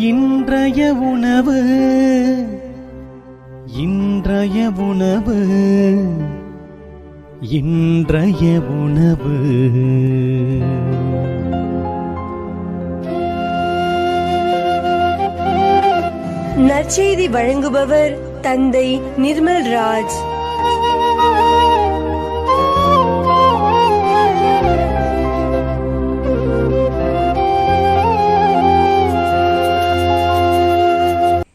இன்றைய உணவு இன்றைய உணவு இன்றைய உணவு. நற்செய்தி வழங்குபவர் தந்தை நிர்மல் ராஜ்.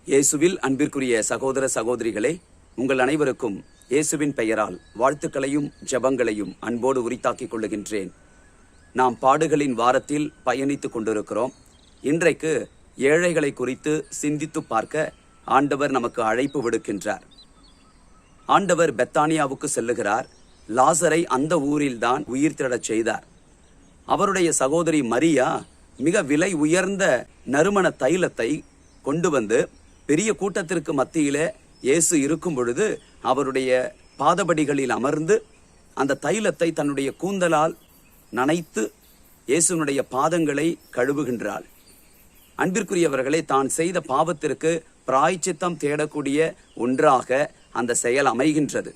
இயேசுவில் அன்பிற்குரிய சகோதர சகோதரிகளே, உங்கள் அனைவருக்கும் இயேசுவின் பெயரால் வாழ்த்துக்களையும் ஜெபங்களையும் அன்போடு உரித்தாக்கிக் கொள்ளுகின்றேன். நாம் பாடுகளின் வாரத்தில் பயணித்துக் கொண்டிருக்கிறோம். இன்றைக்கு ஏழைகளை குறித்து சிந்தித்து பார்க்க ஆண்டவர் நமக்கு அழைப்பு விடுக்கின்றார். ஆண்டவர் பெத்தானியாவுக்கு செல்லுகிறார். லாசரை அந்த ஊரில்தான் உயிர் திடச் செய்தார். அவருடைய சகோதரி மரியா மிக விலை உயர்ந்த நறுமண தைலத்தை கொண்டு வந்து பெரிய கூட்டத்திற்கு மத்தியிலே இயேசு இருக்கும் பொழுது அவருடைய பாதபடிகளில் அமர்ந்து அந்த தைலத்தை தன்னுடைய கூந்தலால் நனைத்து இயேசுனுடைய பாதங்களை கழுவுகின்றாள். அன்பிற்குரியவர்களே, தான் செய்த பாவத்திற்கு பிராயச்சித்தம் தேடக்கூடிய ஒன்றாக அந்த செயல் அமைகின்றது.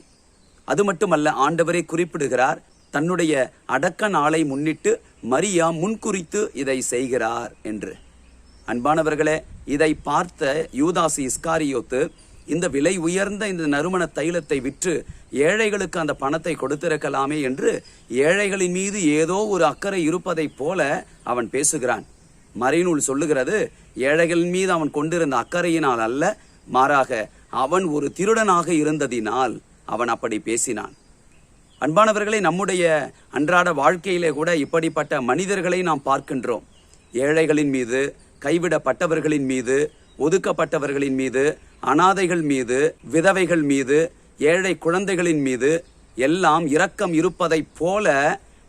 அது மட்டுமல்ல, ஆண்டவரை குறிப்பிடுகிறார், தன்னுடைய அடக்க நாளை முன்னிட்டு மரியா முன்குறித்து இதை செய்கிறார் என்று. அன்பானவர்களே, இதை பார்த்த யூதாசு இஸ்காரியோத்து இந்த விலை உயர்ந்த இந்த நறுமண தைலத்தை விற்று ஏழைகளுக்கு அந்த பணத்தை கொடுத்திருக்கலாமே என்று ஏழைகளின் மீது ஏதோ ஒரு அக்கறை இருப்பதை போல அவன் பேசுகிறான். மறைநூல் சொல்லுகிறது, ஏழைகளின் மீது அவன் கொண்டிருந்த அக்கறையினால் அல்ல, மாறாக அவன் ஒரு திருடனாக இருந்ததினால் அவன் அப்படி பேசினான். அன்பானவர்களே, நம்முடைய அன்றாட வாழ்க்கையிலே கூட இப்படிப்பட்ட மனிதர்களை நாம் பார்க்கின்றோம். ஏழைகளின் மீது, கைவிடப்பட்டவர்களின் மீது, ஒதுக்கப்பட்டவர்களின் மீது, அனாதைகள் மீது, விதவைகள் மீது, ஏழை குழந்தைகளின் மீது எல்லாம் இரக்கம் இருப்பதைப் போல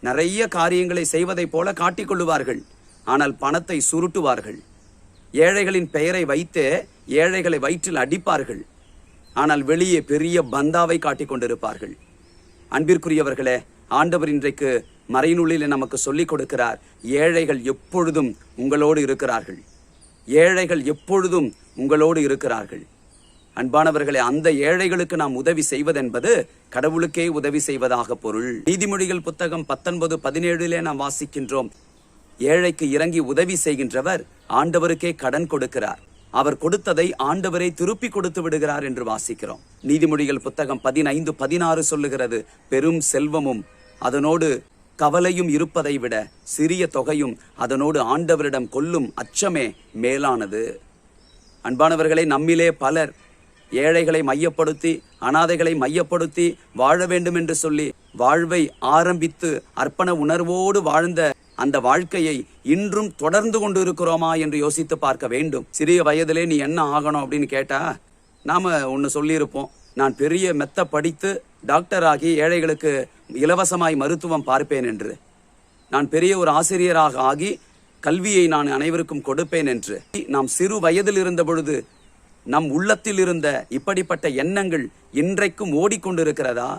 நிறைய காரியங்களை செய்வதைப் போல காட்டிக்கொள்ளுவார்கள். ஆனால் பணத்தை சுருட்டுவார்கள். ஏழைகளின் பெயரை வைத்து ஏழைகளை வயிற்றில் அடிப்பார்கள். ஆனால் வெளியே பெரிய பந்தாவை காட்டிக் கொண்டிருப்பார்கள். அன்பிற்குரியவர்களே, ஆண்டவர் இன்றைக்கு மறைநூலில் நமக்கு சொல்லிக் கொடுக்கிறார், ஏழைகள் எப்பொழுதும் உங்களோடு இருக்கிறார்கள். ஏழைகள் எப்பொழுதும் உங்களோடு இருக்கிறார்கள். அன்பானவர்களே, அந்த ஏழைகளுக்கு நாம் உதவி செய்வதென்பது கடவுளுக்கே உதவி செய்வதாக பொருள். நீதிமொழிகள் புத்தகம் 19:17 நாம் வாசிக்கின்றோம், ஏழைக்கு இறங்கி உதவி செய்கின்றவர் ஆண்டவருக்கே கடன் கொடுக்கிறார், அவர் கொடுத்ததை ஆண்டவரை திருப்பி கொடுத்து விடுகிறார் என்று வாசிக்கிறோம். நீதிமொழிகள் புத்தகம் 15:16 சொல்லுகிறது, பெரும் செல்வமும் அதனோடு கவலையும் இருப்பதை விட சிறிய தொகையும் அதனோடு ஆண்டவரிடம் கொள்ளும் அச்சமே மேலானது. அன்பானவர்களை, நம்மிலே பலர் ஏழைகளை மையப்படுத்தி, அனாதைகளை மையப்படுத்தி வாழ வேண்டும் என்று சொல்லி வாழ்வை ஆரம்பித்து அர்ப்பண உணர்வோடு வாழ்ந்த அந்த வாழ்க்கையை இன்றும் தொடர்ந்து கொண்டு இருக்கிறோமா என்று யோசித்து பார்க்க வேண்டும். சிறிய வயதிலே நீ என்ன ஆகணும் அப்படின்னு கேட்டா நாம ஒன்னு சொல்லியிருப்போம், நான் பெரிய மெத்த படித்து டாக்டர் ஆகி ஏழைகளுக்கு இலவசமாய் மருத்துவம் பார்ப்பேன் என்று, நான் பெரிய ஒரு ஆசிரியராக ஆகி கல்வியை நான் அனைவருக்கும் கொடுப்பேன் என்று. நாம் சிறு வயதில் இருந்த பொழுது நம் உள்ளத்தில் இருந்த இப்படிப்பட்ட எண்ணங்கள் இன்றைக்கும் ஓடிக்கொண்டிருக்கிறதா?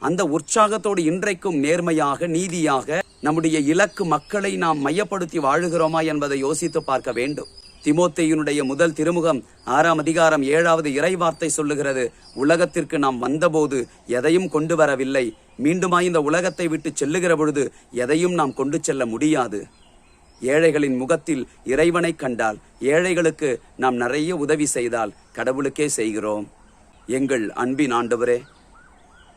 அந்த உற்சாகத்தோடு இன்றைக்கும் நேர்மையாக, நீதியாக நம்முடைய இலக்கு மக்களை நாம் மையப்படுத்தி வாழுகிறோமா என்பதை யோசித்து பார்க்க வேண்டும். தீமோத்தேயுனுடைய முதல் திருமுகம் 6ஆம் அதிகாரம் 7வது இறைவார்த்தை சொல்லுகிறது, உலகத்திற்கு நாம் வந்தபோது எதையும் கொண்டு வரவில்லை, மீண்டுமாய் இந்த உலகத்தை விட்டு செல்லுகிற பொழுது எதையும் நாம் கொண்டு செல்ல முடியாது. ஏழைகளின் முகத்தில் இறைவனை கண்டால், ஏழைகளுக்கு நாம் நிறைய உதவி செய்தால் கடவுளுக்கே செய்கிறோம். எங்கள் அன்பின் ஆண்டவரே,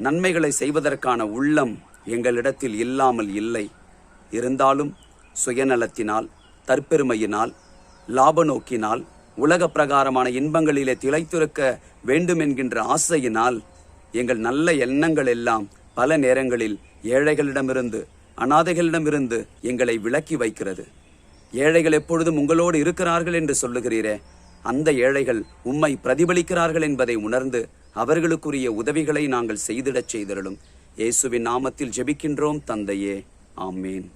நன்மைகளை செய்வதற்கான உள்ளம் எங்களிடத்தில் இல்லாமல் இல்லை. இருந்தாலும் சுயநலத்தினால், தற்பெருமையினால், லாப நோக்கினால், உலக பிரகாரமான இன்பங்களிலே திளைத்திருக்க வேண்டும் என்கின்ற ஆசையினால் எங்கள் நல்ல எண்ணங்கள் எல்லாம் பல நேரங்களில் ஏழைகளிடமிருந்து, அனாதைகளிடமிருந்து எங்களை விலக்கி வைக்கிறது. ஏழைகள் எப்பொழுதும் உங்களோடு இருக்கிறார்கள் என்று சொல்லுகிறீரே, அந்த ஏழைகள் உம்மை பிரதிபலிக்கிறார்கள் என்பதை உணர்ந்து அவர்களுக்குரிய உதவிகளை நாங்கள் செய்திடச் செய்திருளும். இயேசுவின் நாமத்தில் ஜெபிக்கின்றோம் தந்தையே, ஆமேன்.